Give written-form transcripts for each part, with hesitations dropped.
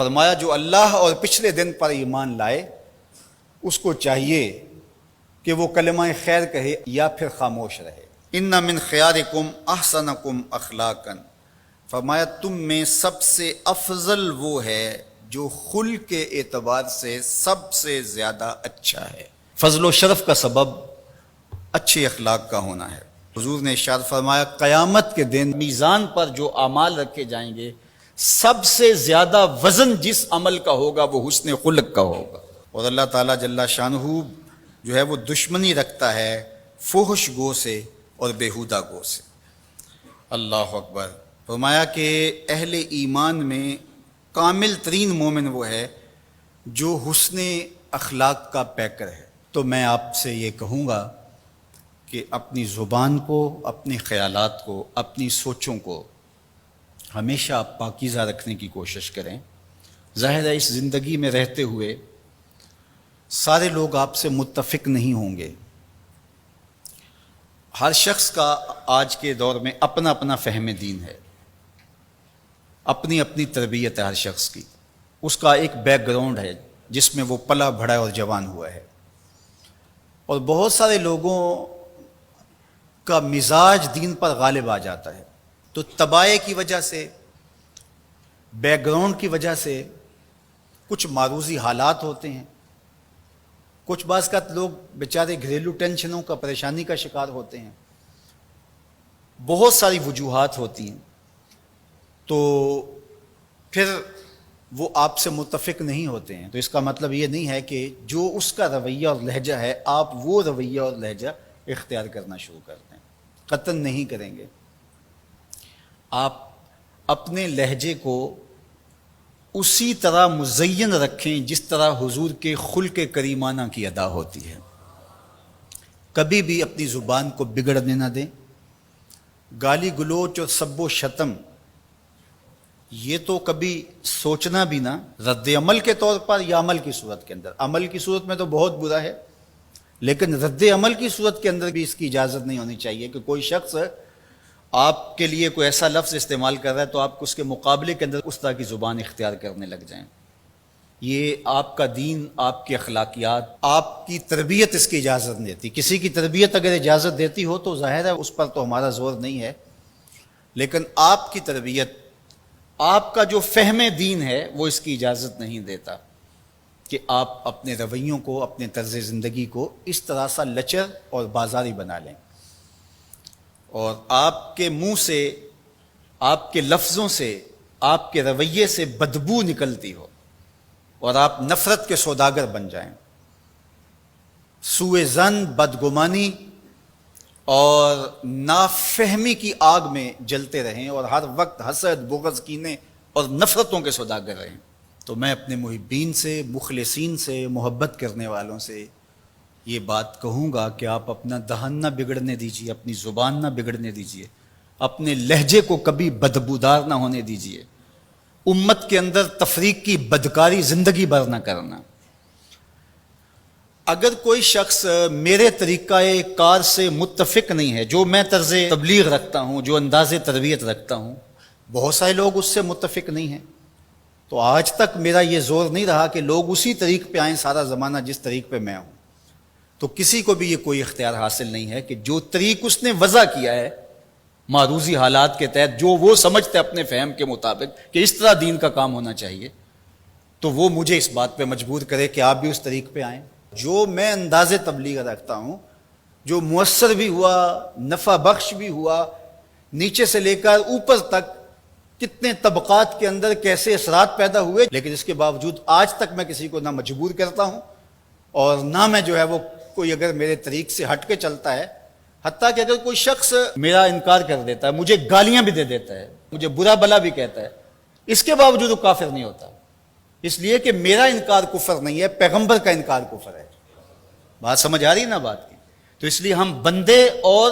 فرمایا جو اللہ اور پچھلے دن پر ایمان لائے اس کو چاہیے کہ وہ کلمہ خیر کہے یا پھر خاموش رہے۔ ان من خیارکم احسنکم اخلاقا، فرمایا تم میں سب سے افضل وہ ہے جو خلق کے اعتبار سے سب سے زیادہ اچھا ہے۔ فضل و شرف کا سبب اچھے اخلاق کا ہونا ہے۔ حضور نے ارشاد فرمایا قیامت کے دن میزان پر جو اعمال رکھے جائیں گے سب سے زیادہ وزن جس عمل کا ہوگا وہ حسن خلق کا ہوگا۔ اور اللہ تعالیٰ جل شانہ جو ہے وہ دشمنی رکھتا ہے فحش گو سے اور بیہودہ گو سے۔ اللہ اکبر۔ فرمایا کہ اہل ایمان میں کامل ترین مومن وہ ہے جو حسن اخلاق کا پیکر ہے۔ تو میں آپ سے یہ کہوں گا کہ اپنی زبان کو، اپنے خیالات کو، اپنی سوچوں کو ہمیشہ آپ پاکیزہ رکھنے کی کوشش کریں۔ ظاہر ہے اس زندگی میں رہتے ہوئے سارے لوگ آپ سے متفق نہیں ہوں گے۔ ہر شخص کا آج کے دور میں اپنا اپنا فہم دین ہے، اپنی اپنی تربیت ہے ہر شخص کی، اس کا ایک بیک گراؤنڈ ہے جس میں وہ پلا بڑھا اور جوان ہوا ہے۔ اور بہت سارے لوگوں کا مزاج دین پر غالب آ جاتا ہے، تو طبائع کی وجہ سے، بیک گراؤنڈ کی وجہ سے کچھ معروضی حالات ہوتے ہیں، کچھ بعض کا لوگ بیچارے گھریلو ٹینشنوں کا، پریشانی کا شکار ہوتے ہیں، بہت ساری وجوہات ہوتی ہیں، تو پھر وہ آپ سے متفق نہیں ہوتے ہیں۔ تو اس کا مطلب یہ نہیں ہے کہ جو اس کا رویہ اور لہجہ ہے آپ وہ رویہ اور لہجہ اختیار کرنا شروع کر دیں، قطعاً نہیں کریں گے۔ آپ اپنے لہجے کو اسی طرح مزین رکھیں جس طرح حضور کے خلق کریمانہ کی ادا ہوتی ہے۔ کبھی بھی اپنی زبان کو بگڑنے نہ دیں۔ گالی گلوچ اور سب و شتم یہ تو کبھی سوچنا بھی نہ، رد عمل کے طور پر یا عمل کی صورت کے اندر۔ عمل کی صورت میں تو بہت برا ہے، لیکن رد عمل کی صورت کے اندر بھی اس کی اجازت نہیں ہونی چاہیے کہ کوئی شخص آپ کے لیے کوئی ایسا لفظ استعمال کر رہا ہے تو آپ اس کے مقابلے کے اندر اس طرح کی زبان اختیار کرنے لگ جائیں۔ یہ آپ کا دین، آپ کی اخلاقیات، آپ کی تربیت اس کی اجازت نہیں دیتی۔ کسی کی تربیت اگر اجازت دیتی ہو تو ظاہر ہے اس پر تو ہمارا زور نہیں ہے، لیکن آپ کی تربیت، آپ کا جو فہم دین ہے وہ اس کی اجازت نہیں دیتا کہ آپ اپنے رویوں کو، اپنے طرز زندگی کو اس طرح سا لچر اور بازاری بنا لیں، اور آپ کے منہ سے، آپ کے لفظوں سے، آپ کے رویے سے بدبو نکلتی ہو اور آپ نفرت کے سوداگر بن جائیں، سوء ظن، بدگمانی اور نافہمی کی آگ میں جلتے رہیں اور ہر وقت حسد، بغض، کینے اور نفرتوں کے سوداگر رہیں۔ تو میں اپنے محبین سے، مخلصین سے، محبت کرنے والوں سے یہ بات کہوں گا کہ آپ اپنا دہن نہ بگڑنے دیجیے، اپنی زبان نہ بگڑنے دیجیے، اپنے لہجے کو کبھی بدبودار نہ ہونے دیجیے، امت کے اندر تفریق کی بدکاری زندگی بھر نہ کرنا۔ اگر کوئی شخص میرے طریقہ کار سے متفق نہیں ہے، جو میں طرز تبلیغ رکھتا ہوں، جو انداز تربیت رکھتا ہوں، بہت سارے لوگ اس سے متفق نہیں ہیں، تو آج تک میرا یہ زور نہیں رہا کہ لوگ اسی طریق پہ آئیں سارا زمانہ جس طریق پہ میں ہوں۔ تو کسی کو بھی یہ کوئی اختیار حاصل نہیں ہے کہ جو طریق اس نے وضع کیا ہے معروضی حالات کے تحت، جو وہ سمجھتے اپنے فہم کے مطابق کہ اس طرح دین کا کام ہونا چاہیے، تو وہ مجھے اس بات پہ مجبور کرے کہ آپ بھی اس طریق پہ آئیں۔ جو میں انداز تبلیغ رکھتا ہوں، جو مؤثر بھی ہوا، نفع بخش بھی ہوا، نیچے سے لے کر اوپر تک کتنے طبقات کے اندر کیسے اثرات پیدا ہوئے، لیکن اس کے باوجود آج تک میں کسی کو نہ مجبور کرتا ہوں اور نہ میں جو ہے وہ کوئی اگر میرے طریق سے ہٹ کے چلتا ہے، حتیٰ کہ اگر کوئی شخص میرا انکار کر دیتا ہے، مجھے گالیاں بھی دے دیتا ہے، مجھے برا بلا بھی کہتا ہے، اس کے باوجود وہ کافر نہیں ہوتا، اس لیے کہ میرا انکار کفر نہیں ہے، پیغمبر کا انکار کفر ہے۔ بات سمجھ آ رہی نا بات کی؟ تو اس لیے ہم بندے اور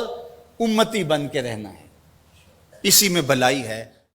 امتی بن کے رہنا ہے، اسی میں بھلائی ہے۔